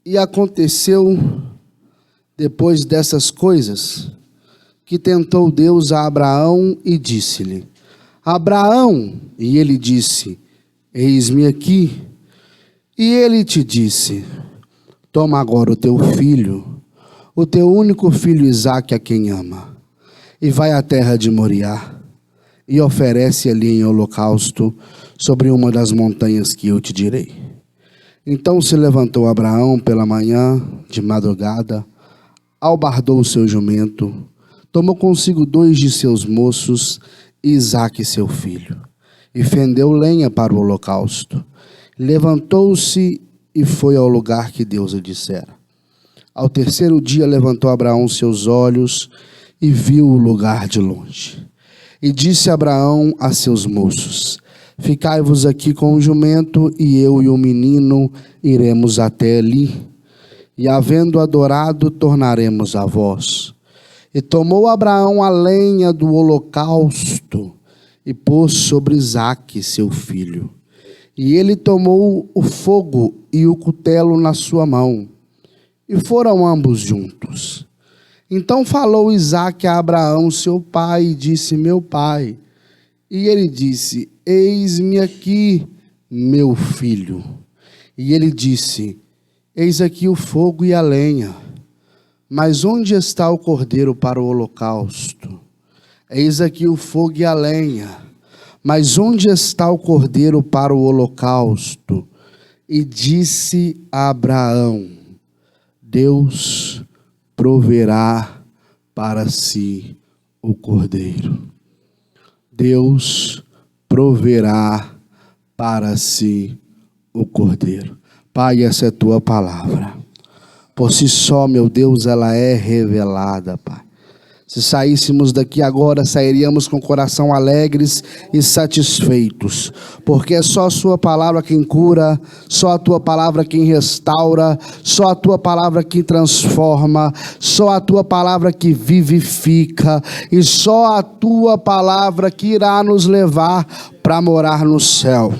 E aconteceu, depois dessas coisas, que tentou Deus a Abraão e disse-lhe: Abraão, e ele disse: eis-me aqui. E ele te disse: toma agora o teu filho, o teu único filho Isaque, a quem ama, e vai à terra de Moriá, e oferece ali em holocausto sobre uma das montanhas que eu te direi. Então se levantou Abraão pela manhã, de madrugada, albardou o seu jumento, tomou consigo 2 de seus moços, e Isaque seu filho, e fendeu lenha para o holocausto. Levantou-se e foi ao lugar que Deus lhe dissera. Ao 3º dia levantou Abraão seus olhos e viu o lugar de longe. E disse Abraão a seus moços: ficai-vos aqui com o jumento, e eu e o menino iremos até ali, e havendo adorado, tornaremos a vós. E tomou Abraão a lenha do holocausto, e pôs sobre Isaque seu filho. E ele tomou o fogo e o cutelo na sua mão, e foram ambos juntos. Então falou Isaque a Abraão seu pai, e disse: meu pai. E ele disse: eis-me aqui, meu filho. E ele disse: eis aqui o fogo e a lenha, mas onde está o cordeiro para o holocausto? Eis aqui o fogo e a lenha, mas onde está o cordeiro para o holocausto? E disse a Abraão: Deus proverá para si o cordeiro. Deus proverá para si o cordeiro. Pai, essa é a tua palavra. Por si só, meu Deus, ela é revelada, Pai. Se saíssemos daqui agora, sairíamos com o coração alegres e satisfeitos, porque é só a sua palavra quem cura, só a tua palavra quem restaura, só a tua palavra que transforma, só a tua palavra que vivifica, e só a tua palavra que irá nos levar para morar no céu.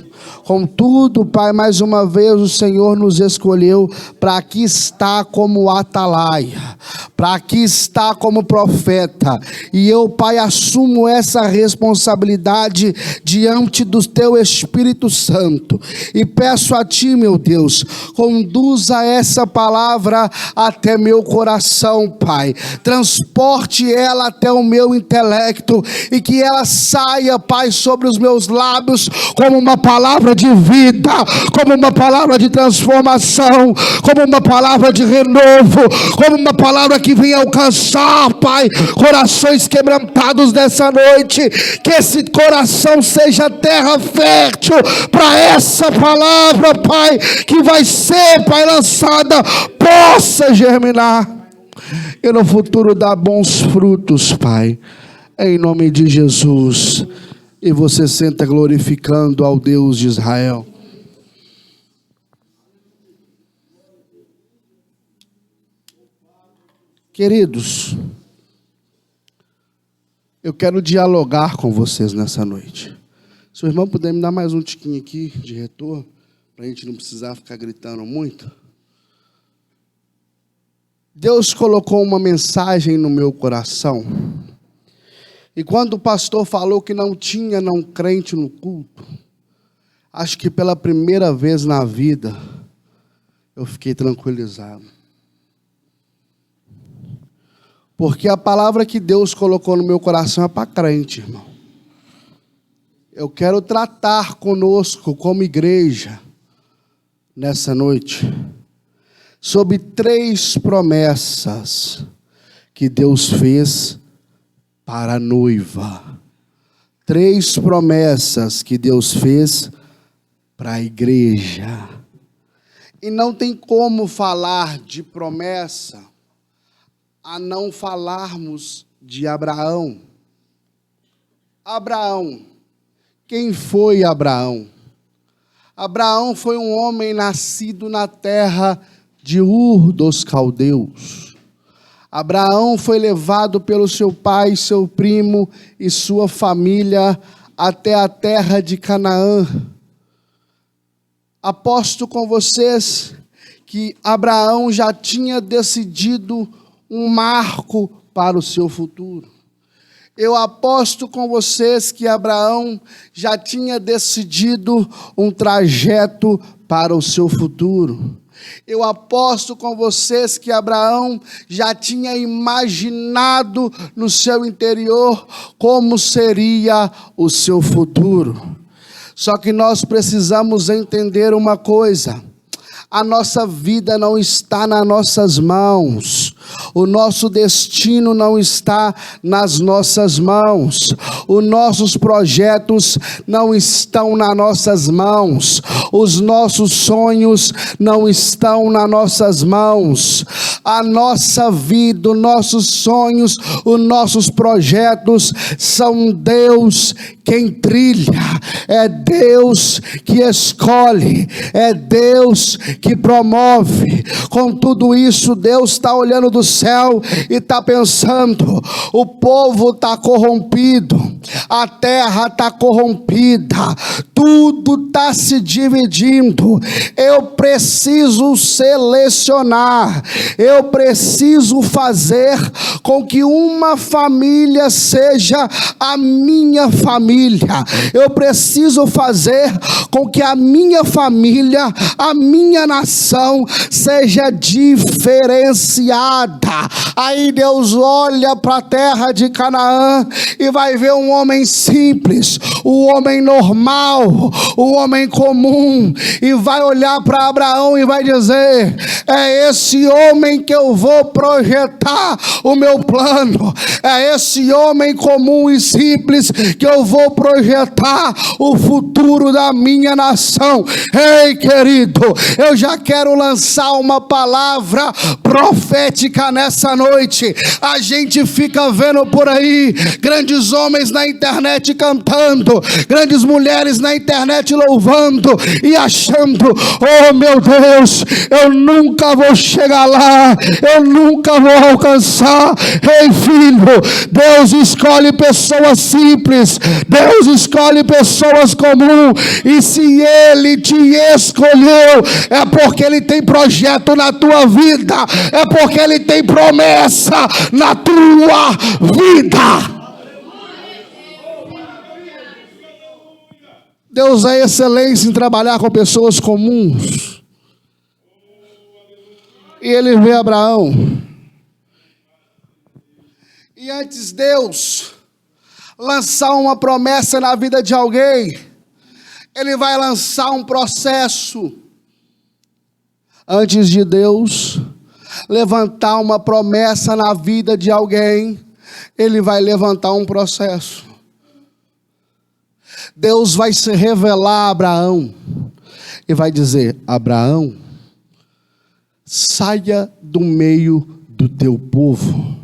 Contudo, Pai, mais uma vez o Senhor nos escolheu para aqui estar como atalaia, para aqui estar como profeta, e eu, Pai, assumo essa responsabilidade diante do Teu Espírito Santo, e peço a Ti, meu Deus, conduza essa palavra até meu coração, Pai, transporte ela até o meu intelecto, e que ela saia, Pai, sobre os meus lábios como uma palavra de vida, como uma palavra de transformação, como uma palavra de renovo, como uma palavra que vem alcançar, Pai, corações quebrantados nessa noite. Que esse coração seja terra fértil para essa palavra, Pai, que vai ser, Pai, lançada, possa germinar e no futuro dar bons frutos, Pai, em nome de Jesus. E você senta glorificando ao Deus de Israel. Queridos, eu quero dialogar com vocês nessa noite. Se o irmão puder me dar mais um tiquinho aqui de retorno, para a gente não precisar ficar gritando muito. Deus colocou uma mensagem no meu coração. E quando o pastor falou que não tinha não crente no culto, acho que pela primeira vez na vida, eu fiquei tranquilizado. Porque a palavra que Deus colocou no meu coração é para crente, irmão. Eu quero tratar conosco, como igreja, nessa noite, sobre 3 promessas que Deus fez para a noiva. 3 promessas que Deus fez para a igreja. E não tem como falar de promessa a não falarmos de Abraão. Abraão. Quem foi Abraão? Abraão foi um homem nascido na terra de Ur dos Caldeus. Abraão foi levado pelo seu pai, seu primo e sua família até a terra de Canaã. Aposto com vocês que Abraão já tinha decidido um marco para o seu futuro. Eu aposto com vocês que Abraão já tinha decidido um trajeto para o seu futuro. Eu aposto com vocês que Abraão já tinha imaginado no seu interior como seria o seu futuro. Só que nós precisamos entender uma coisa: a nossa vida não está nas nossas mãos. O nosso destino não está nas nossas mãos. Os nossos projetos não estão nas nossas mãos. Os nossos sonhos não estão nas nossas mãos. A nossa vida, os nossos sonhos, os nossos projetos são Deus quem trilha. É Deus que escolhe. É Deus que promove. Com tudo isso, Deus está olhando do céu e está pensando: o povo está corrompido, a terra está corrompida, tudo está se dividindo. Eu preciso selecionar, eu preciso fazer com que uma família seja a minha família. Eu preciso fazer com que a minha família, a minha nação seja diferenciada. Aí Deus olha para a terra de Canaã e vai ver um homem simples, um homem normal, um homem comum, e vai olhar para Abraão e vai dizer: é esse homem que eu vou projetar o meu plano, é esse homem comum e simples que eu vou projetar o futuro da minha nação. Ei, querido, eu já quero lançar uma palavra profética nessa noite. A gente fica vendo por aí grandes homens na internet cantando, grandes mulheres na internet louvando e achando: oh meu Deus, eu nunca vou chegar lá, eu nunca vou alcançar. Ei, filho, Deus escolhe pessoas simples, Deus escolhe pessoas comuns, e se Ele te escolheu, é porque Ele tem projeto na tua vida, é porque Ele tem promessa na tua vida. Deus é excelência em trabalhar com pessoas comuns. E Ele vê Abraão. E antes Deus lançar uma promessa na vida de alguém, Ele vai lançar um processo. Antes de Deus levantar uma promessa na vida de alguém, Ele vai levantar um processo. Deus vai se revelar a Abraão e vai dizer: Abraão, saia do meio do teu povo,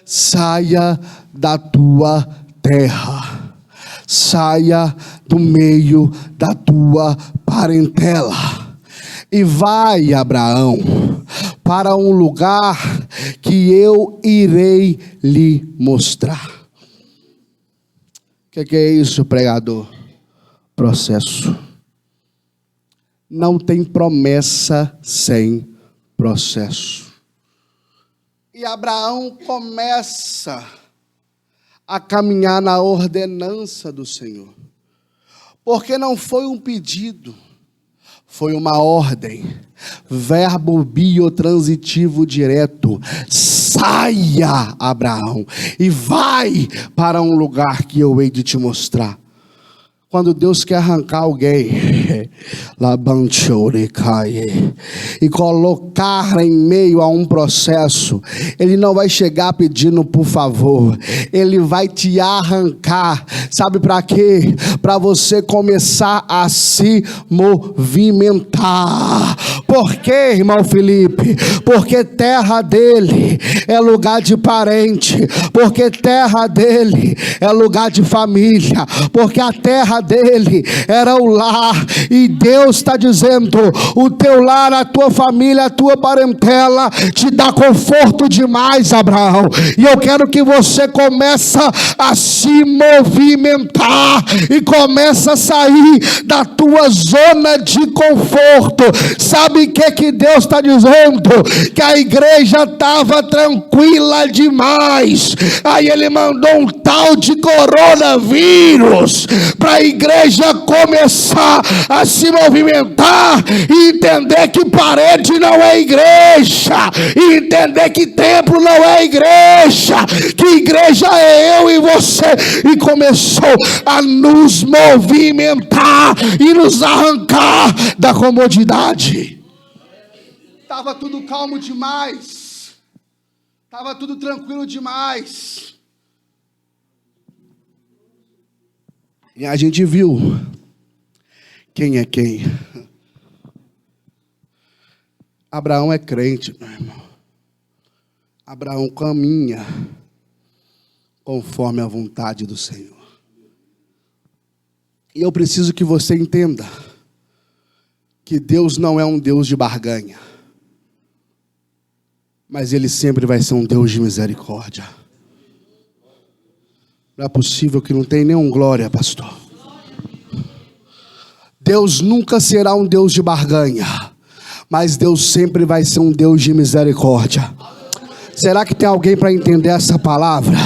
saia da tua terra, saia do meio da tua parentela, e vai, Abraão, para um lugar que eu irei lhe mostrar. O que é isso, pregador? Processo. Não tem promessa sem processo. E Abraão começa a caminhar na ordenança do Senhor, porque não foi um pedido, foi uma ordem. Verbo biotransitivo direto: saia, Abraão, e vai para um lugar que eu hei de te mostrar. Quando Deus quer arrancar alguém e colocar em meio a um processo, Ele não vai chegar pedindo por favor, Ele vai te arrancar. Sabe para quê? Para você começar a se movimentar. Por quê, irmão Felipe? Porque terra dele é lugar de parente, porque terra dele é lugar de família, porque a terra dele era o lar, e Deus está dizendo: o teu lar, a tua família, a tua parentela te dá conforto demais, Abraão, e eu quero que você comece a se movimentar e comece a sair da tua zona de conforto. Sabe Sabe o que Deus está dizendo? Que a igreja estava tranquila demais. Aí ele mandou um tal de coronavírus para a igreja começar a se movimentar e entender que parede não é igreja, e entender que templo não é igreja, que igreja é eu e você, e começou a nos movimentar e nos arrancar da comodidade. Estava tudo calmo demais, estava tudo tranquilo demais, e a gente viu quem é quem. Abraão é crente, meu irmão. Abraão caminha conforme a vontade do Senhor. E eu preciso que você entenda que Deus não é um Deus de barganha, mas Ele sempre vai ser um Deus de misericórdia. Não é possível que não tenha nenhum glória, pastor. Deus nunca será um Deus de barganha, mas Deus sempre vai ser um Deus de misericórdia. Será que tem alguém para entender essa palavra?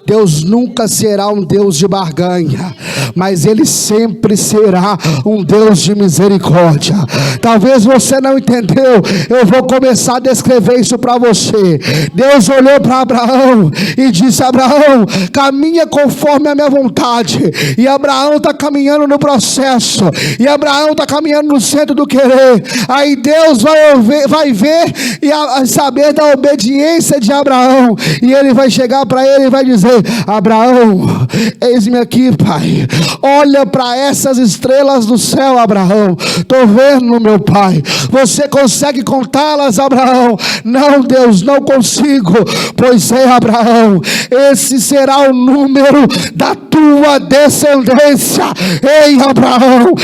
Deus nunca será um Deus de barganha, mas Ele sempre será um Deus de misericórdia. Talvez você não entendeu, eu vou começar a descrever isso para você. Deus olhou para Abraão e disse: Abraão, caminha conforme a minha vontade. E Abraão está caminhando no processo, e Abraão está caminhando no centro do querer. Aí Deus vai ver e saber da obediência de Abraão, e Ele vai chegar para ele e vai dizer: Abraão, eis-me aqui, pai. Olha para essas estrelas do céu, Abraão. Estou vendo, meu pai. Você consegue contá-las, Abraão? Não, Deus, não consigo. Pois é, Abraão, esse será o número da tua descendência. Ei, Abraão,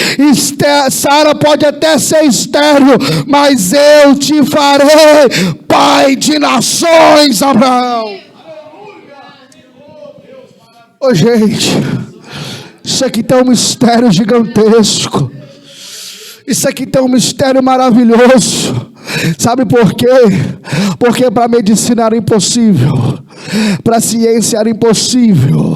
Sara pode até ser estéril, mas eu te farei pai de nações, Abraão. Ô, gente, isso aqui tem um mistério gigantesco. Isso aqui tem um mistério maravilhoso. Sabe por quê? Porque para a medicina era impossível, para a ciência era impossível,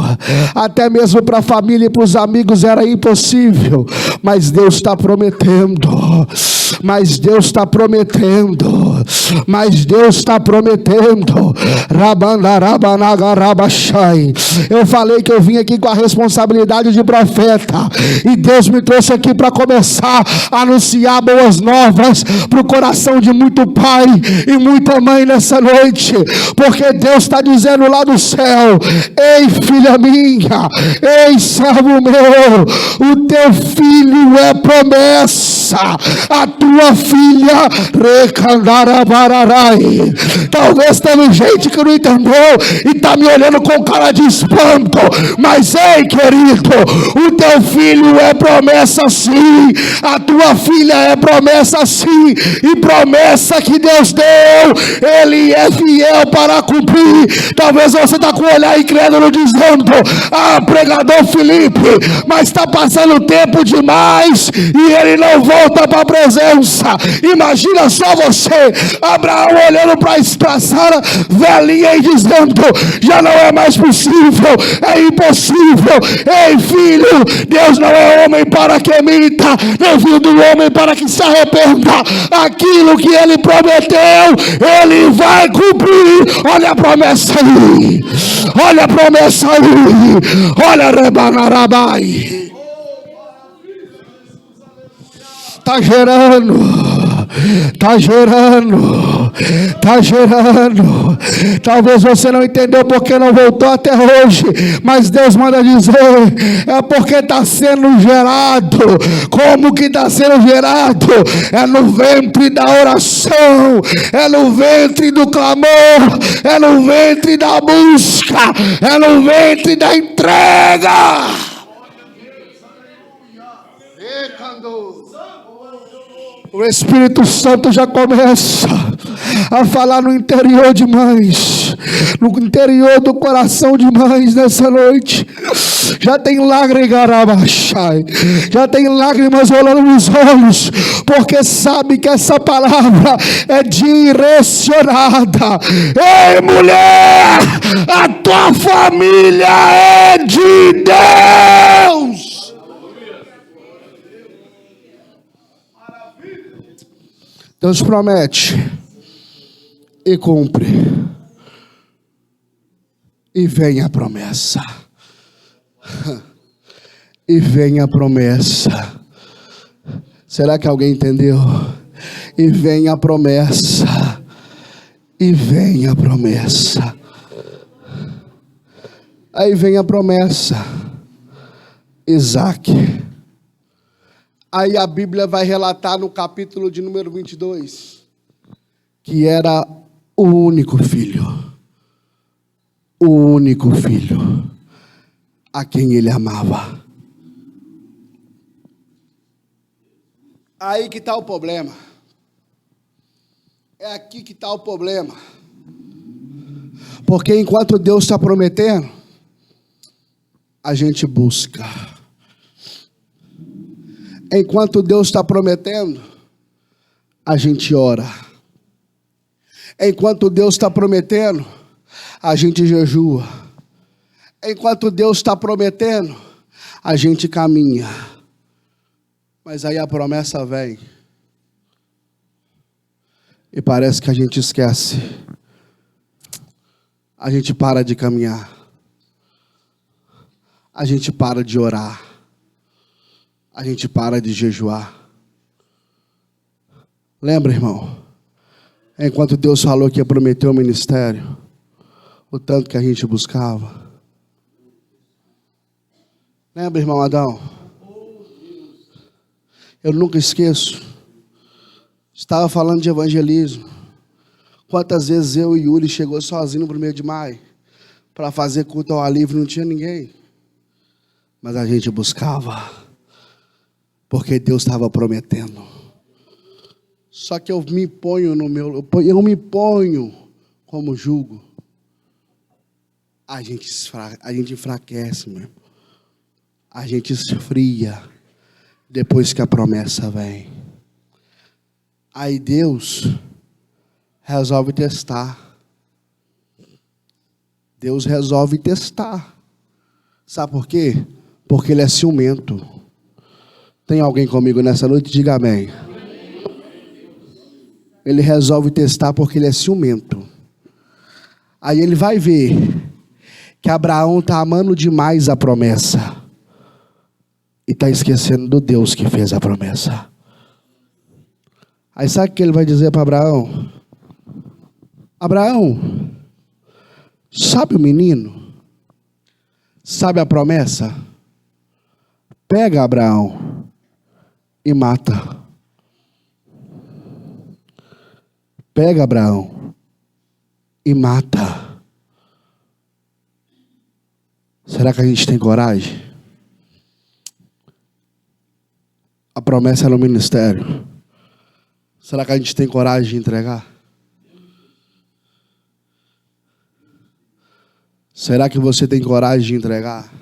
até mesmo para a família e para os amigos era impossível. Mas Deus está prometendo. Mas Deus está prometendo. Mas Deus está prometendo. Eu falei que eu vim aqui com a responsabilidade de profeta, e Deus me trouxe aqui para começar a anunciar boas novas para o coração de muito pai e muita mãe nessa noite. Porque Deus está dizendo lá do céu: ei, filha minha, ei, servo meu, o teu filho é promessa, a tua filha recandarabarai. Talvez tenha gente que não entendeu e está me olhando com cara de espanto, mas ei, querido, o teu filho é promessa sim, a tua filha é promessa sim, e promessa que Deus deu, Ele é fiel para cumprir. Talvez você está com o olhar incrédulo dizendo: ah, pregador Felipe, mas está passando tempo demais e ele não volta para a presença. Imagina só você, Abraão olhando para Sara velhinha e dizendo: já não é mais possível, é impossível. Ei, filho, Deus não é homem para que minta, nem filho do homem para que se arrependa. Aquilo que Ele prometeu, Ele vai cumprir. Olha a promessa aí, olha a promessa aí, olha a Rebanarabai. Está gerando, está gerando, está gerando. Talvez você não entendeu porque não voltou até hoje, mas Deus manda dizer: é porque está sendo gerado. Como que está sendo gerado? É no ventre da oração, é no ventre do clamor, é no ventre da busca, é no ventre da entrega. O Espírito Santo já começa a falar no interior de mães, no interior do coração de mães nessa noite. Já tem lágrimas, já tem lágrimas rolando nos olhos, porque sabe que essa palavra é direcionada. Ei, mulher, a tua família é de Deus. Deus promete e cumpre. E vem a promessa. E vem a promessa. Será que alguém entendeu? E vem a promessa. E vem a promessa. Aí vem a promessa. Isaac. Aí a Bíblia vai relatar no capítulo de número 22 que era o único filho. O único filho a quem ele amava. Aí que está o problema. É aqui que está o problema. Porque enquanto Deus está prometendo, a gente busca. Enquanto Deus está prometendo, a gente ora. Enquanto Deus está prometendo, a gente jejua. Enquanto Deus está prometendo, a gente caminha. Mas aí a promessa vem. E parece que a gente esquece. A gente para de caminhar. A gente para de orar. A gente para de jejuar. Lembra, irmão? Enquanto Deus falou que ia prometer o ministério, o tanto que a gente buscava. Lembra, irmão Adão? Eu nunca esqueço. Estava falando de evangelismo. Quantas vezes eu e Yuri chegou sozinho no 1º de maio para fazer culto ao ar livre, não tinha ninguém. Mas a gente buscava. Porque Deus estava prometendo. Só que eu me ponho como jugo. A gente enfraquece, meu. A gente esfria depois que a promessa vem. Aí Deus resolve testar. Deus resolve testar. Sabe por quê? Porque Ele é ciumento. Tem alguém comigo nessa noite? Diga amém. Ele resolve testar porque Ele é ciumento. Aí Ele vai ver que Abraão está amando demais a promessa. E está esquecendo do Deus que fez a promessa. Aí sabe o que Ele vai dizer para Abraão? Abraão, sabe o menino? Sabe a promessa? Pega Abraão e mata. Pega Abraão e mata. Será que a gente tem coragem? A promessa é no ministério. Será que a gente tem coragem de entregar? Será que você tem coragem de entregar?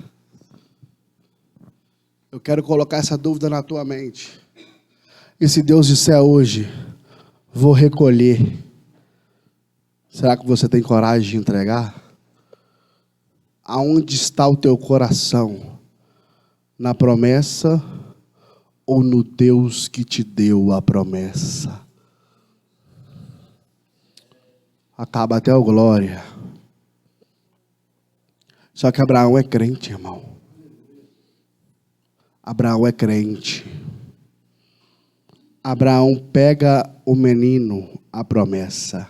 Eu quero colocar essa dúvida na tua mente. E se Deus disser hoje, vou recolher, será que você tem coragem de entregar? Aonde está o teu coração? Na promessa ou no Deus que te deu a promessa? Acaba até o glória. Só que Abraão é crente, irmão. Abraão é crente. Abraão pega o menino, a promessa,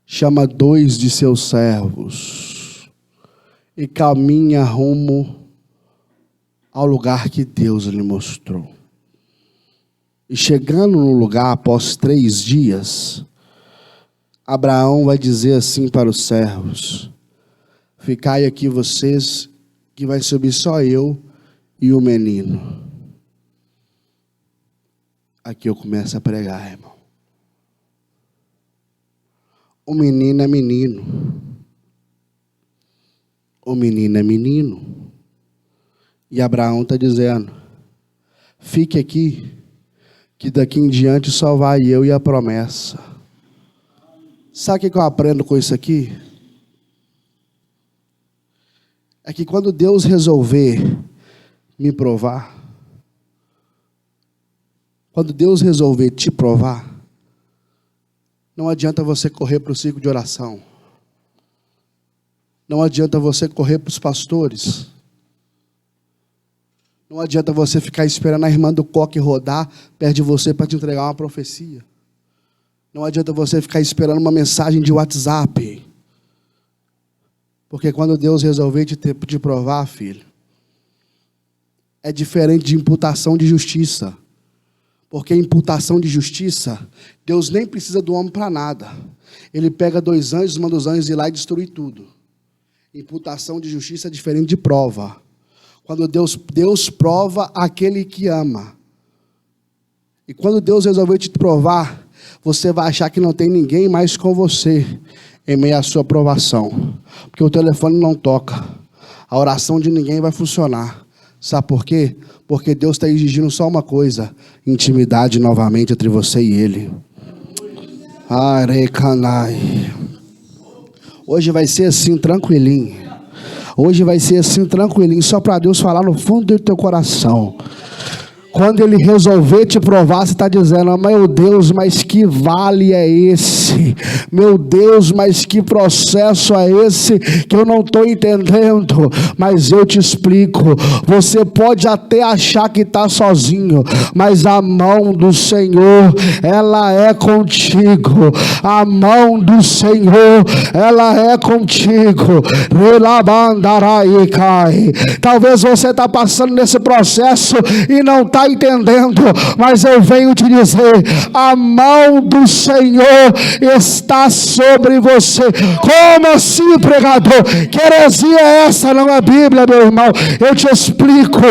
chama 2 de seus servos e caminha rumo ao lugar que Deus lhe mostrou. E chegando no lugar, após 3 dias, Abraão vai dizer assim para os servos: ficai aqui vocês, que vai subir só eu e o menino. Aqui eu começo a pregar, irmão. O menino é menino. O menino é menino. E Abraão está dizendo: fique aqui, que daqui em diante só vai eu e a promessa. Sabe o que eu aprendo com isso aqui? É que quando Deus resolver me provar, quando Deus resolver te provar, não adianta você correr para o círculo de oração. Não adianta você correr para os pastores. Não adianta você ficar esperando a irmã do coque rodar perto de você para te entregar uma profecia. Não adianta você ficar esperando uma mensagem de WhatsApp. Porque quando Deus resolver te provar, filho, é diferente de imputação de justiça. Porque imputação de justiça, Deus nem precisa do homem para nada. Ele pega 2 anjos, manda os anjos ir lá e destruir tudo. Imputação de justiça é diferente de prova. Quando Deus prova aquele que ama. E quando Deus resolver te provar, você vai achar que não tem ninguém mais com você em meio à sua provação. Porque o telefone não toca. A oração de ninguém vai funcionar. Sabe por quê? Porque Deus está exigindo só uma coisa: intimidade novamente entre você e Ele. Arecanai. Hoje vai ser assim, tranquilinho. Hoje vai ser assim, tranquilinho, só para Deus falar no fundo do teu coração. Quando Ele resolver te provar, você está dizendo: meu Deus, mas que vale é esse? Meu Deus, mas que processo é esse que eu não estou entendendo? Mas eu te explico. Você pode até achar que está sozinho, mas a mão do Senhor, ela é contigo. A mão do Senhor, ela é contigo. Talvez você está passando nesse processo e não está entendendo, mas eu venho te dizer: a mão do Senhor está sobre você. Como assim, pregador? Que heresia é essa? Não é Bíblia, meu irmão. Eu te explico.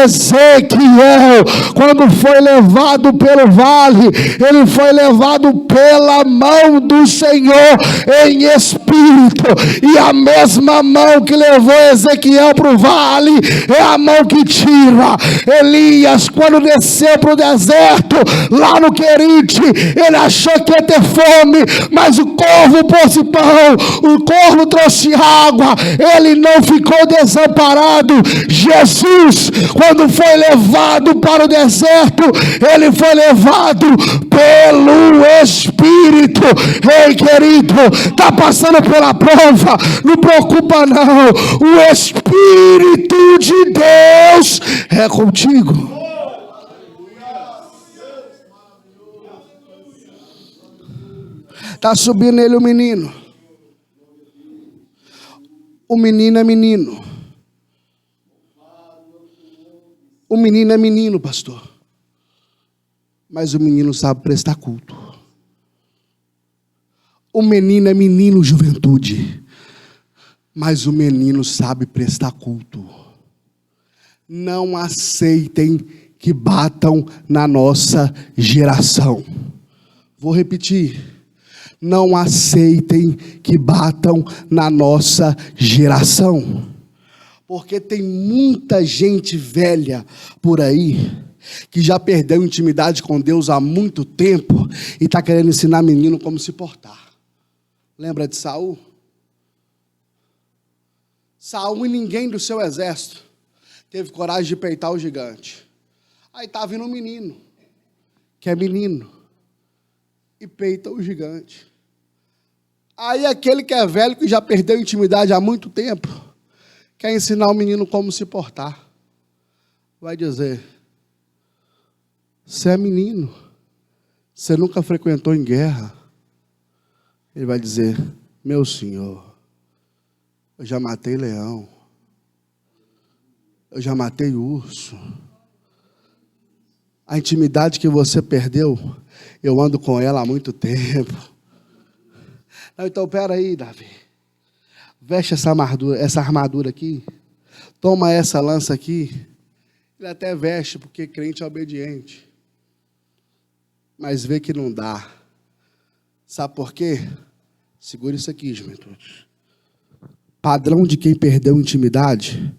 Ezequiel, quando foi levado pelo vale, ele foi levado pela mão do Senhor em espírito, e a mesma mão que levou Ezequiel para o vale é a mão que tira. Elias, quando desceu para o deserto, lá no Querite, ele achou que ia ter fome, mas o corvo trouxe pão, o corvo trouxe água, ele não ficou desamparado. Jesus, quando foi levado para o deserto, ele foi levado pelo Espírito. Ei, querido, está passando pela prova, não preocupa não, o Espírito de Deus é contigo. Está subindo nele o menino. O menino é menino. O menino é menino, pastor. Mas o menino sabe prestar culto. O menino é menino, juventude. Mas o menino sabe prestar culto. Não aceitem que batam na nossa geração. Vou repetir. Não aceitem que batam na nossa geração. Porque tem muita gente velha por aí que já perdeu intimidade com Deus há muito tempo e está querendo ensinar menino como se portar. Lembra de Saul? Saul e ninguém do seu exército teve coragem de peitar o gigante. Aí está vindo um menino, que é menino, e peita o gigante. Aí aquele que é velho, que já perdeu intimidade há muito tempo, quer ensinar o menino como se portar. Vai dizer: você é menino, você nunca frequentou em guerra. Ele vai dizer: meu senhor, eu já matei leão, eu já matei urso. A intimidade que você perdeu, eu ando com ela há muito tempo. Não, então, peraí, Davi. Veste essa armadura aqui. Toma essa lança aqui. Ele até veste, porque crente é obediente. Mas vê que não dá. Sabe por quê? Segura isso aqui, juventude. Padrão de quem perdeu intimidade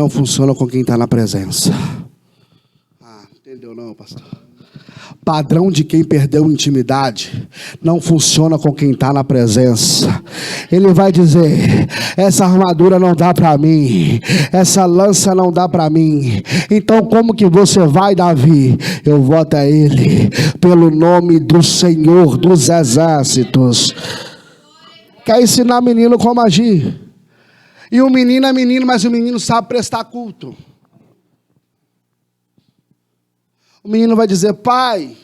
não funciona com quem está na presença. Ah, entendeu não, pastor? Padrão de quem perdeu intimidade não funciona com quem está na presença. Ele vai dizer: essa armadura não dá para mim, essa lança não dá para mim. Então como que você vai, Davi? Eu vou até ele, pelo nome do Senhor dos Exércitos. Quer ensinar menino como agir. E o menino é menino, mas o menino sabe prestar culto. O menino vai dizer: pai,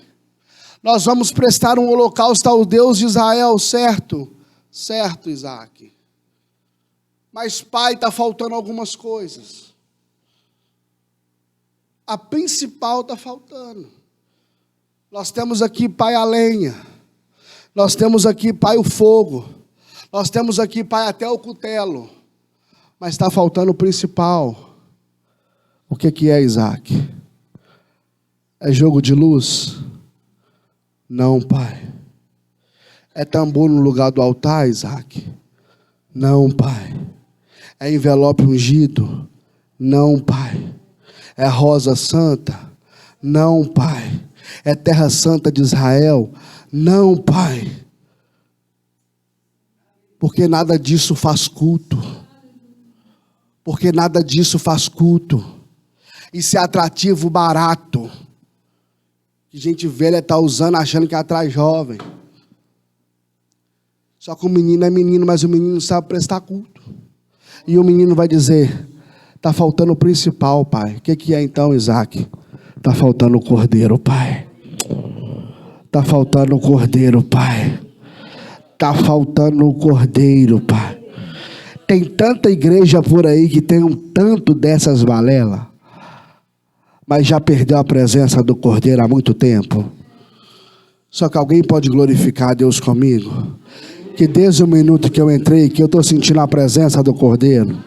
nós vamos prestar um holocausto ao Deus de Israel, certo? Certo, Isaac. Mas pai, está faltando algumas coisas. A principal está faltando. Nós temos aqui, pai, a lenha. Nós temos aqui, pai, o fogo. Nós temos aqui, pai, até o cutelo. Mas está faltando o principal. O que é, Isaac? É jogo de luz? Não, pai. É tambor no lugar do altar, Isaac? Não, pai. É envelope ungido? Não, pai. É rosa santa? Não, pai. É terra santa de Israel? Não, pai. Porque nada disso faz culto. Porque nada disso faz culto. Isso é atrativo barato. Que gente velha está usando, achando que atrai jovem. Só que o menino é menino, mas o menino sabe prestar culto. E o menino vai dizer: está faltando o principal, pai. O que é então, Isaac? Está faltando o cordeiro, pai. Está faltando o cordeiro, pai. Está faltando o cordeiro, pai. Tem tanta igreja por aí que tem um tanto dessas balelas, mas já perdeu a presença do cordeiro há muito tempo. Só que alguém pode glorificar a Deus comigo? Que desde o minuto que eu entrei, que eu estou sentindo a presença do cordeiro.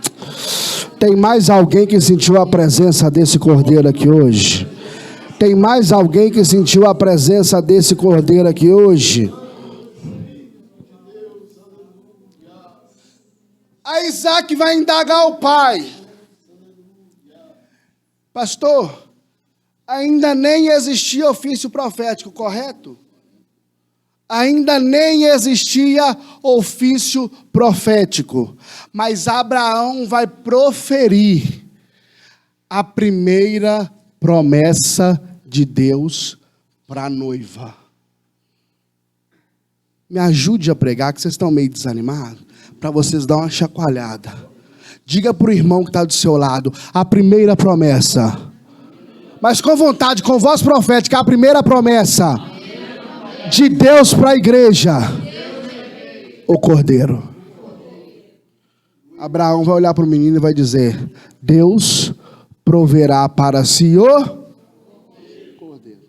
Tem mais alguém que sentiu a presença desse cordeiro aqui hoje? Tem mais alguém que sentiu a presença desse cordeiro aqui hoje? Aí Isaac vai indagar o pai: pastor, ainda nem existia ofício profético, correto? Ainda nem existia ofício profético. Mas Abraão vai proferir a primeira promessa de Deus para a noiva. Me ajude a pregar, que vocês estão meio desanimados, para vocês dar uma chacoalhada. Diga para o irmão que está do seu lado: a primeira promessa. Mas com vontade, com voz profética: a primeira promessa de Deus para a igreja: o cordeiro. Abraão vai olhar para o menino e vai dizer: Deus proverá para si o cordeiro.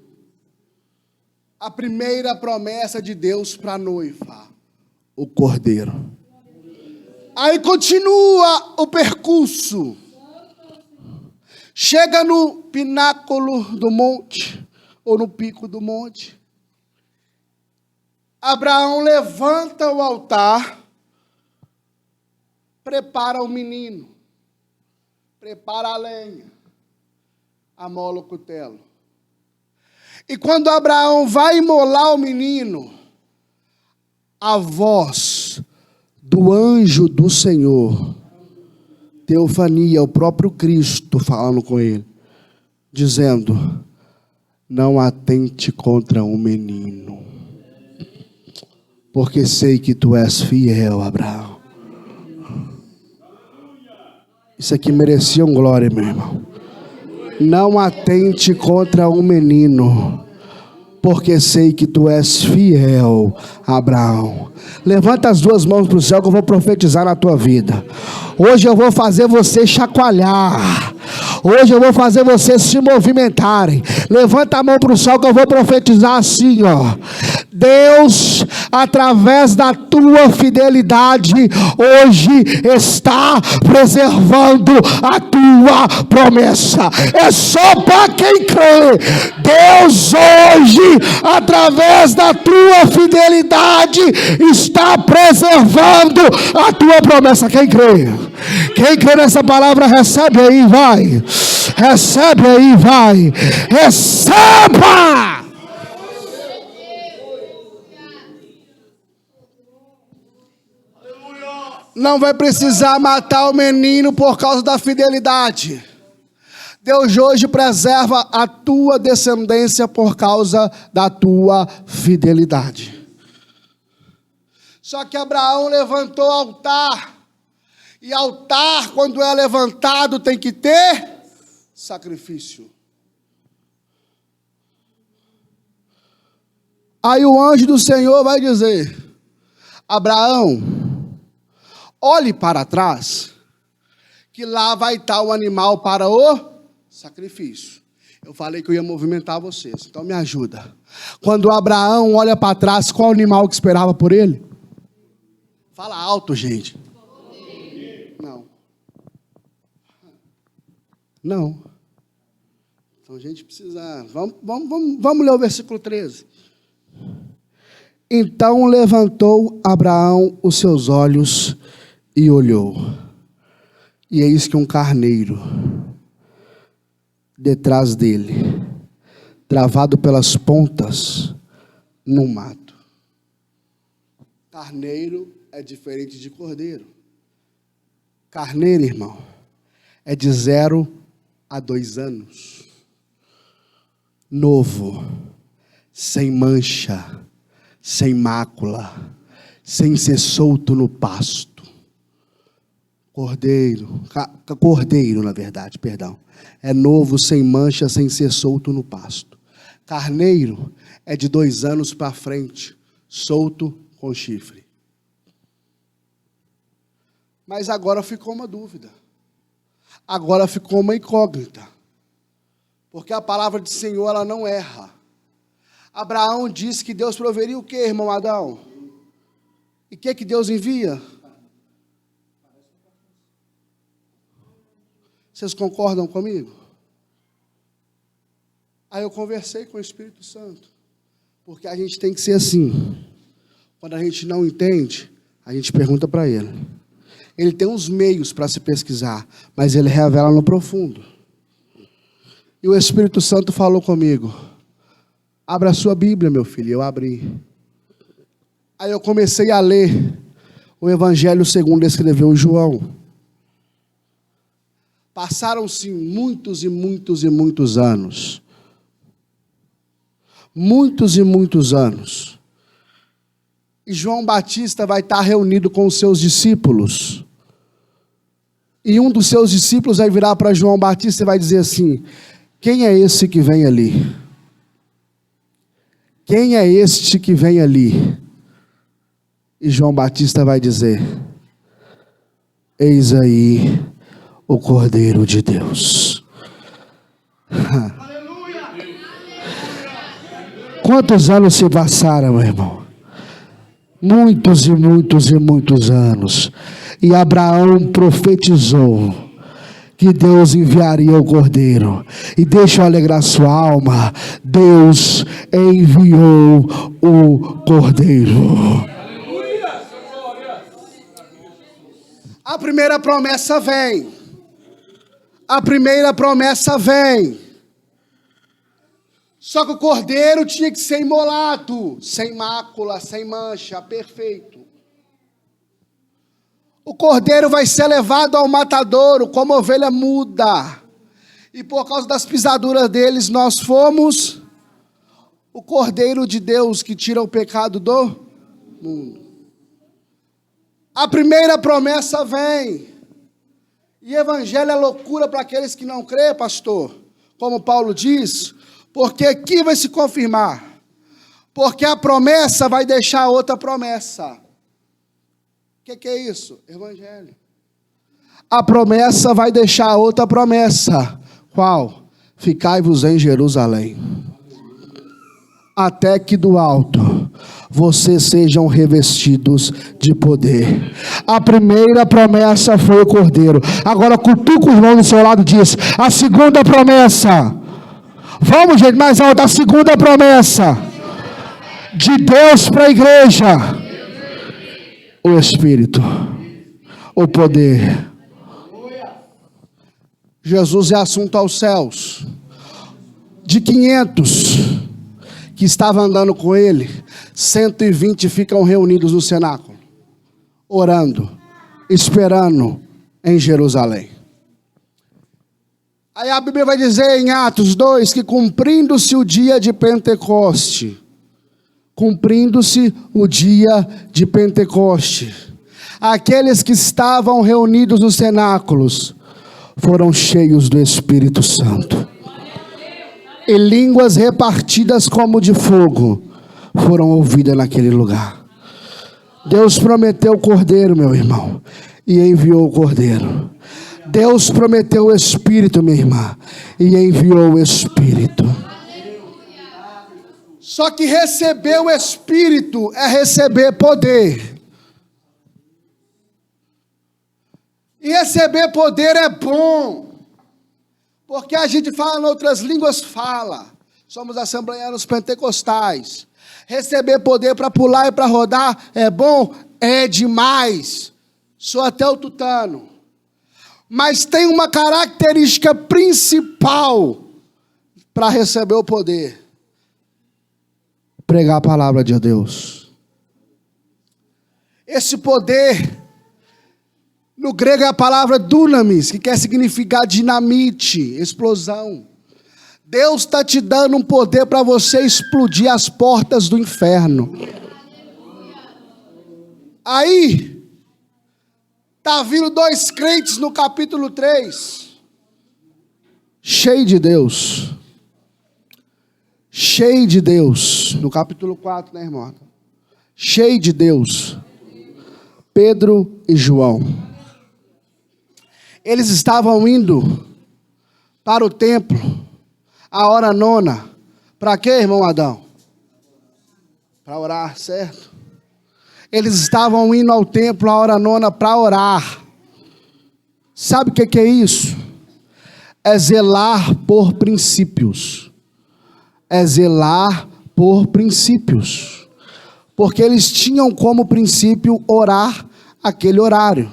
A primeira promessa de Deus para a noiva: o cordeiro. Aí continua o percurso. Chega no pináculo do monte, ou no pico do monte. Abraão levanta o altar, prepara o menino, prepara a lenha, amola o cutelo. E quando Abraão vai imolar o menino, a voz do anjo do Senhor, teofania, o próprio Cristo falando com ele, dizendo: não atente contra um menino, porque sei que tu és fiel, Abraão. Isso aqui merecia um glória, meu irmão. Não atente contra um menino, porque sei que tu és fiel, Abraão. Levanta as duas mãos para o céu que eu vou profetizar na tua vida. Hoje eu vou fazer você chacoalhar. Hoje eu vou fazer vocês se movimentarem. Levanta a mão para o céu que eu vou profetizar assim, ó. Deus, através da tua fidelidade, hoje está preservando a tua promessa. É só para quem crê. Deus hoje, através da tua fidelidade, está preservando a tua promessa. Quem crê? Quem crê nessa palavra, recebe aí, vai. Recebe aí, vai. Receba! Não vai precisar matar o menino por causa da fidelidade. Deus hoje preserva a tua descendência por causa da tua fidelidade. Só que Abraão levantou altar. E altar, quando é levantado, tem que ter sacrifício. Aí o anjo do Senhor vai dizer: Abraão, olhe para trás, que lá vai estar o animal para o sacrifício. Eu falei que eu ia movimentar vocês, então me ajuda. Quando Abraão olha para trás, qual animal que esperava por ele? Fala alto, gente. Não. Não. Então a gente precisa... Vamos ler o versículo 13. Então levantou Abraão os seus olhos e olhou. E eis que um carneiro detrás dele, travado pelas pontas, no mato. Carneiro é diferente de cordeiro. Carneiro, irmão, é de 0 a 2 anos. Novo, sem mancha, sem mácula, sem ser solto no pasto. Cordeiro, na verdade, perdão. É novo, sem mancha, sem ser solto no pasto. Carneiro é de 2 anos para frente, solto com chifre. Mas agora ficou uma dúvida. Agora ficou uma incógnita. Porque a palavra do Senhor, ela não erra. Abraão disse que Deus proveria o quê, irmão Adão? E o que Deus envia? Vocês concordam comigo? Aí eu conversei com o Espírito Santo. Porque a gente tem que ser assim. Quando a gente não entende, a gente pergunta para ele. Ele tem uns meios para se pesquisar, mas ele revela no profundo. E o Espírito Santo falou comigo: abra a sua Bíblia, meu filho. Eu abri. Aí eu comecei a ler o Evangelho segundo escreveu João. Passaram-se muitos e muitos e muitos anos. Muitos e muitos anos. E João Batista vai estar reunido com os seus discípulos. E um dos seus discípulos vai virar para João Batista e vai dizer assim: quem é esse que vem ali? Quem é este que vem ali? E João Batista vai dizer: eis aí o Cordeiro de Deus. Quantos anos se passaram, meu irmão? Muitos e muitos e muitos anos. E Abraão profetizou que Deus enviaria o Cordeiro. E deixa eu alegrar sua alma: Deus enviou o Cordeiro. A primeira promessa vem. A primeira promessa vem. Só que o cordeiro tinha que ser imolado, sem mácula, sem mancha, perfeito. O cordeiro vai ser levado ao matadouro como ovelha muda. E por causa das pisaduras deles nós fomos o Cordeiro de Deus que tira o pecado do mundo. A primeira promessa vem. E evangelho é loucura para aqueles que não crê, pastor. Como Paulo diz, porque aqui vai se confirmar. Porque a promessa vai deixar outra promessa. O que é isso? Evangelho. A promessa vai deixar outra promessa. Qual? ficai-vos em Jerusalém, até que do alto vocês sejam revestidos de poder. A primeira promessa foi o Cordeiro. Agora cutuca o irmão do seu lado e diz: a segunda promessa. Vamos, gente, mais alto. A segunda promessa de Deus para a igreja: o Espírito, o poder. Jesus é assunto aos céus. De 500 que estavam andando com ele, 120 ficam reunidos no cenáculo, orando, esperando em Jerusalém. Aí a Bíblia vai dizer em Atos 2 que cumprindo-se o dia de Pentecoste, aqueles que estavam reunidos nos cenáculos foram cheios do Espírito Santo. E línguas repartidas como de fogo foram ouvidas naquele lugar. Deus prometeu o Cordeiro, meu irmão, e enviou o Cordeiro. Deus prometeu o Espírito, minha irmã, e enviou o Espírito. Só que receber o Espírito é receber poder. E receber poder é bom. Porque a gente fala em outras línguas, fala. Somos assembleianos pentecostais. Receber poder para pular e para rodar é bom? É demais. Sou até o tutano. Mas tem uma característica principal para receber o poder: pregar a palavra de Deus. Esse poder, no grego é a palavra dunamis, que quer significar dinamite, explosão. Deus está te dando um poder para você explodir as portas do inferno. Aí, está vindo 2 crentes no capítulo 3, cheio de Deus. Cheio de Deus. No capítulo 4, né, irmão? Cheio de Deus. Pedro e João. Eles estavam indo para o templo, a hora nona. Para quê, irmão Adão? Para orar, certo? Eles estavam indo ao templo, a hora nona, para orar. Sabe o que é isso? É zelar por princípios. É zelar por princípios. Porque eles tinham como princípio orar aquele horário.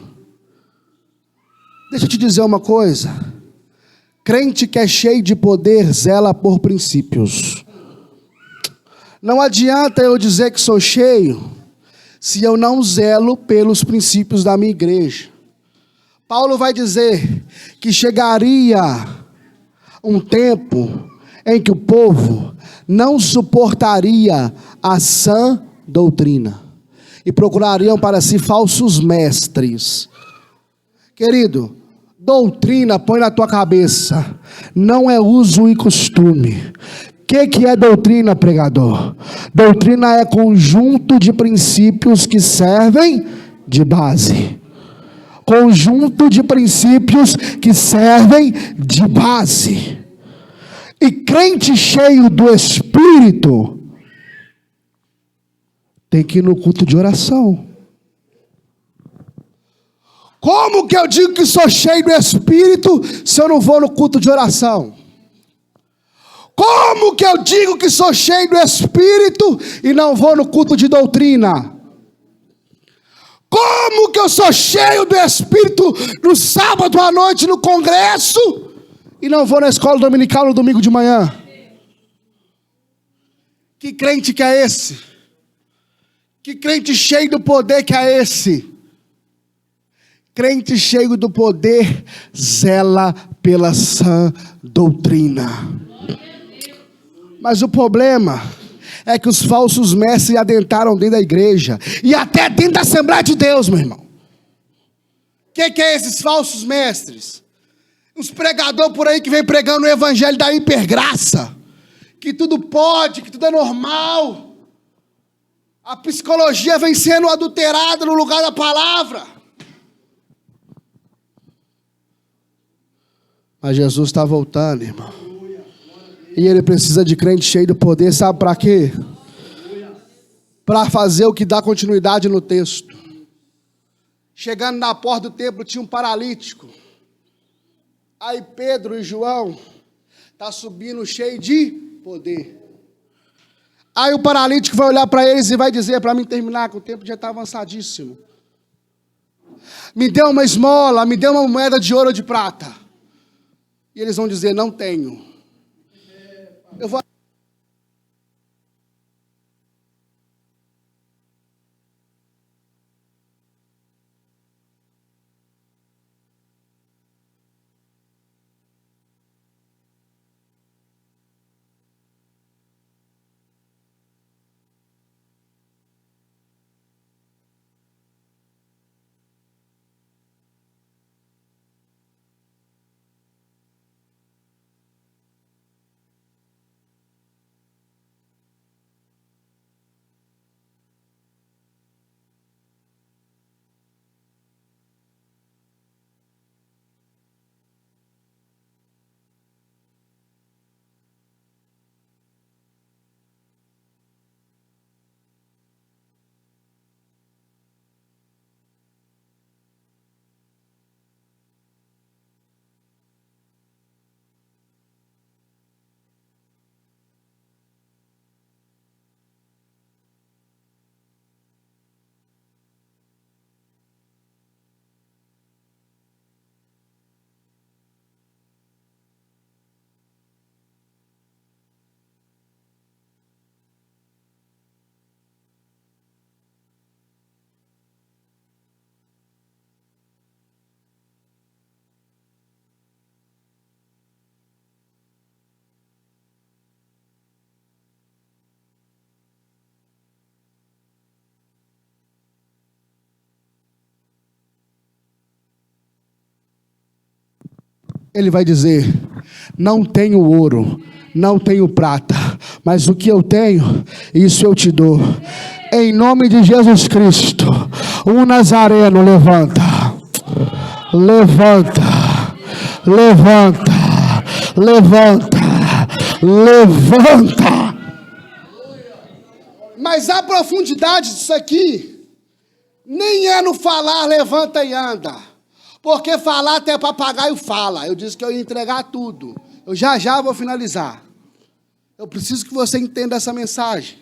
Deixa eu te dizer uma coisa. Crente que é cheio de poder zela por princípios. Não adianta eu dizer que sou cheio se eu não zelo pelos princípios da minha igreja. Paulo vai dizer que chegaria um tempo em que o povo não suportaria a sã doutrina e procurariam para si falsos mestres. Querido, doutrina, põe na tua cabeça, não é uso e costume. O que é doutrina, pregador? Doutrina é conjunto de princípios que servem de base. Conjunto de princípios que servem de base. E crente cheio do Espírito tem que ir no culto de oração. Como que eu digo que sou cheio do Espírito se eu não vou no culto de oração? Como que eu digo que sou cheio do Espírito e não vou no culto de doutrina? Como que eu sou cheio do Espírito no sábado à noite no congresso e não vou na escola dominical no domingo de manhã? Que crente que é esse? Que crente cheio do poder que é esse? Crente cheio do poder zela pela sã doutrina. Mas o problema é que os falsos mestres adentraram dentro da igreja e até dentro da Assembleia de Deus, meu irmão. O que é esses falsos mestres? Uns pregadores por aí que vem pregando o evangelho da hipergraça, que tudo pode, que tudo é normal. A psicologia vem sendo adulterada no lugar da palavra. Mas Jesus está voltando, irmão. E ele precisa de crente cheio do poder, sabe para quê? Para fazer o que dá continuidade no texto. Chegando na porta do templo tinha um paralítico. Aí Pedro e João tá subindo cheio de poder. Aí o paralítico vai olhar para eles e vai dizer, para mim terminar, que o tempo já está avançadíssimo: me dê uma esmola, me dê uma moeda de ouro ou de prata. E eles vão dizer, não tenho. Eu vou... Ele vai dizer, não tenho ouro, não tenho prata, mas o que eu tenho, isso eu te dou. Em nome de Jesus Cristo, um nazareno levanta, levanta, levanta, levanta, levanta. Mas a profundidade disso aqui, nem é no falar levanta e anda. Porque falar até papagaio fala. Eu disse que eu ia entregar tudo. Eu já vou finalizar. Eu preciso que você entenda essa mensagem.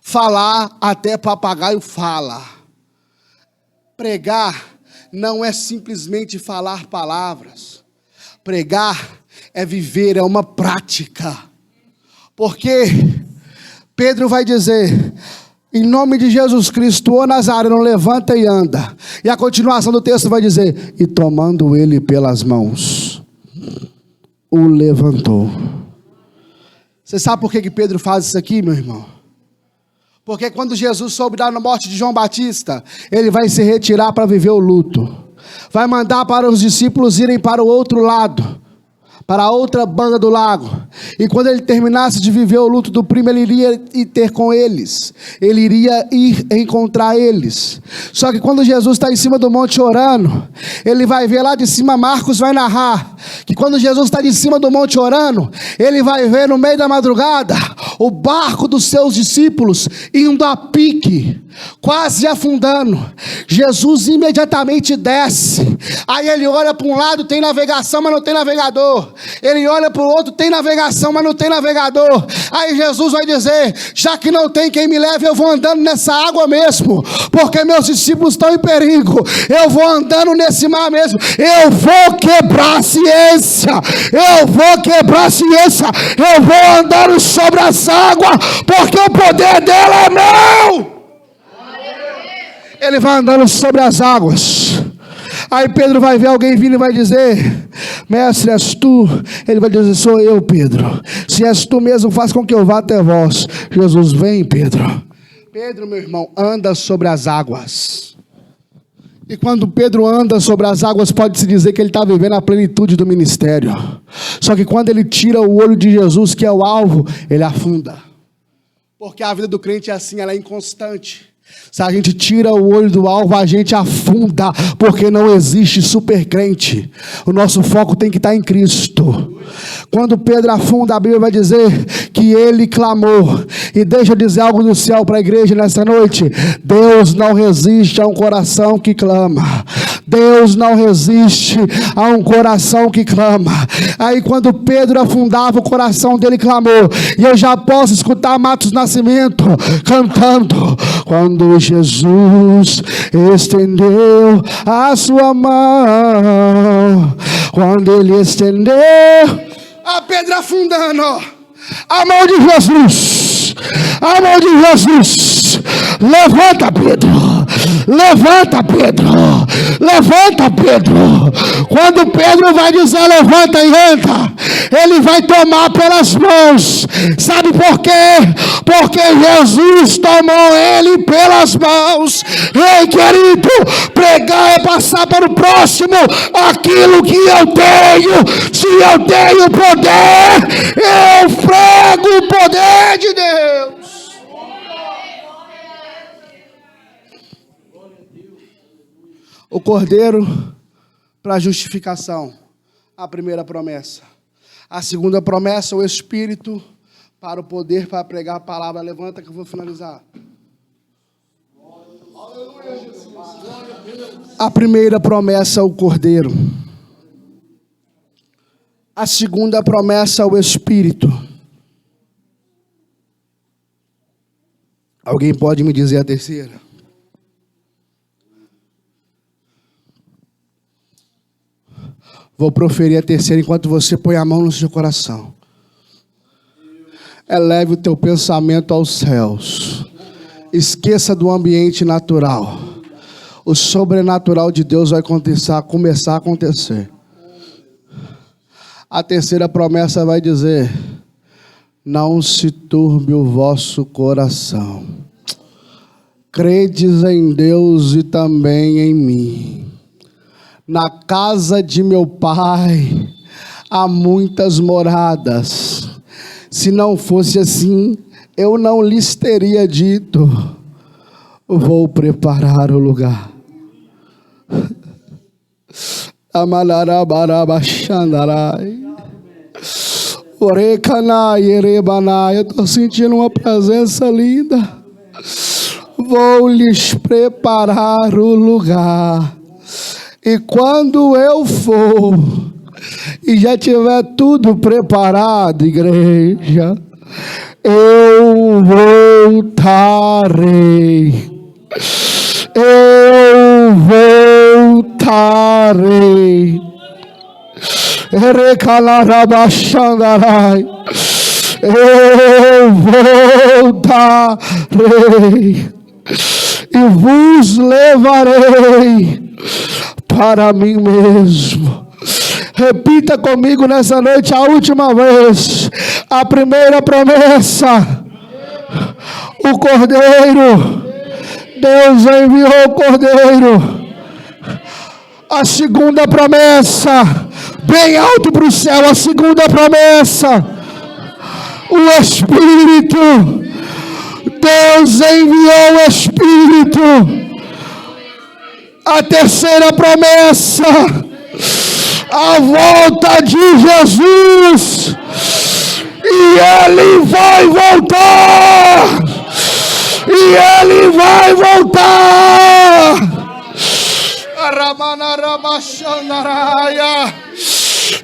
Falar até papagaio fala. Pregar não é simplesmente falar palavras. Pregar é viver, é uma prática. Porque Pedro vai dizer, em nome de Jesus Cristo, o Nazareno, levanta e anda. E a continuação do texto vai dizer, e tomando ele pelas mãos, o levantou. Você sabe por que Pedro faz isso aqui, meu irmão? Porque quando Jesus soube da morte de João Batista, ele vai se retirar para viver o luto. Vai mandar para os discípulos irem para o outro lado, para a outra banda do lago. E quando ele terminasse de viver o luto do primo, ele iria ir ter com eles. Ele iria ir encontrar eles. Só que quando Jesus está em cima do monte orando, ele vai ver lá de cima, Marcos vai narrar, que quando Jesus está de cima do monte orando, ele vai ver no meio da madrugada, o barco dos seus discípulos indo a pique, quase afundando. Jesus imediatamente desce. Aí ele olha para um lado, tem navegação, mas não tem navegador. Ele olha para o outro, tem navegação, mas não tem navegador. Aí Jesus vai dizer, já que não tem quem me leve, eu vou andando nessa água mesmo, porque meus discípulos estão em perigo. Eu vou andando nesse mar mesmo. Eu vou quebrar a ciência. Eu vou quebrar a ciência. Eu vou andando sobre as águas, porque o poder dela é meu. Ele vai andando sobre as águas. Aí Pedro vai ver alguém vindo e vai dizer, mestre, és tu? Ele vai dizer, sou eu, Pedro. Se és tu mesmo, faz com que eu vá até vós. Jesus, vem, Pedro. Pedro, meu irmão, anda sobre as águas. E quando Pedro anda sobre as águas, pode-se dizer que ele está vivendo a plenitude do ministério. Só que quando ele tira o olho de Jesus, que é o alvo, ele afunda. Porque a vida do crente é assim, ela é inconstante. Se a gente tira o olho do alvo, a gente afunda, porque não existe supercrente. O nosso foco tem que estar em Cristo. Quando Pedro afunda, a Bíblia vai dizer que ele clamou. E deixa eu dizer algo do céu para a igreja nessa noite: Deus não resiste a um coração que clama. Deus não resiste a um coração que clama. Aí quando Pedro afundava, o coração dele clamou. E eu já posso escutar Matos Nascimento cantando: quando Jesus estendeu a sua mão, quando ele estendeu, a Pedro afundando, a mão de Jesus, a mão de Jesus. Levanta, Pedro, levanta, Pedro, levanta, Pedro. Quando Pedro vai dizer levanta e entra, ele vai tomar pelas mãos. Sabe por quê? Porque Jesus tomou ele pelas mãos. Ei, querido, pregar é passar para o próximo aquilo que eu tenho. Se eu tenho poder, eu prego o poder de Deus. O Cordeiro para a justificação, a primeira promessa. A segunda promessa, o Espírito para o poder para pregar a palavra. Levanta que eu vou finalizar. A primeira promessa, o Cordeiro. A segunda promessa, o Espírito. Alguém pode me dizer a terceira? Vou proferir a terceira enquanto você põe a mão no seu coração. Eleve o teu pensamento aos céus. Esqueça do ambiente natural. O sobrenatural de Deus vai começar a acontecer. A terceira promessa vai dizer: não se turbe o vosso coração. Credes em Deus e também em mim. Na casa de meu Pai há muitas moradas. Se não fosse assim, eu não lhes teria dito: vou preparar o lugar. Eu estou sentindo uma presença linda. Vou lhes preparar o lugar. E quando eu for e já tiver tudo preparado, igreja, eu voltarei. Eu voltarei. Eu voltarei e vos levarei para mim mesmo. Repita comigo nessa noite a última vez. A primeira promessa, o Cordeiro. Deus enviou o Cordeiro. A segunda promessa, bem alto para o céu, a segunda promessa, o Espírito. Deus enviou o Espírito. A terceira promessa, a volta de Jesus. E Ele vai voltar. E Ele vai voltar.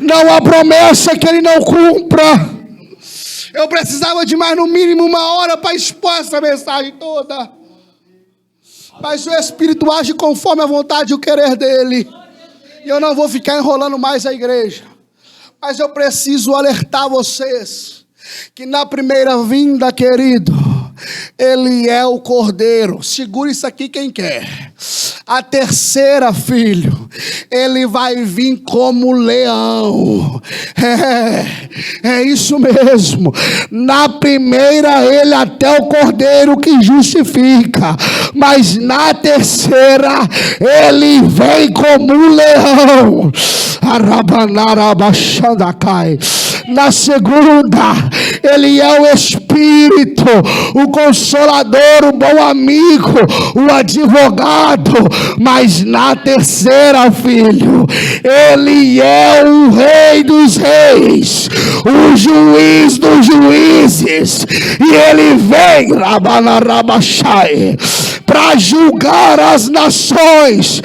Não há promessa que Ele não cumpra. Eu precisava de mais no mínimo 1 hora para expor essa mensagem toda. Mas o Espírito age conforme a vontade e o querer dele. E eu não vou ficar enrolando mais a igreja. Mas eu preciso alertar vocês que na primeira vinda, querido, Ele é o Cordeiro. Segura isso aqui quem quer. A terceira, filho, Ele vai vir como leão. É isso mesmo. Na primeira, Ele até o Cordeiro que justifica. Mas na terceira, Ele vem como leão. Na segunda, ele é o Espírito, o Consolador, o bom amigo, o advogado. Mas na terceira, filho, ele é o Rei dos Reis, o Juiz dos Juízes, e ele vem para julgar as nações.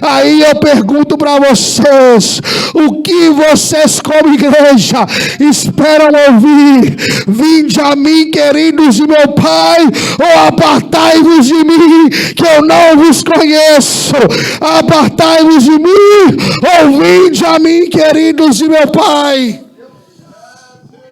Aí eu pergunto para vocês: o que vocês como igreja esperam ouvir? Vinde a mim, queridos de meu Pai, ou apartai-vos de mim, que eu não vos conheço. Apartai-vos de mim, ou vinde a mim, queridos de meu Pai.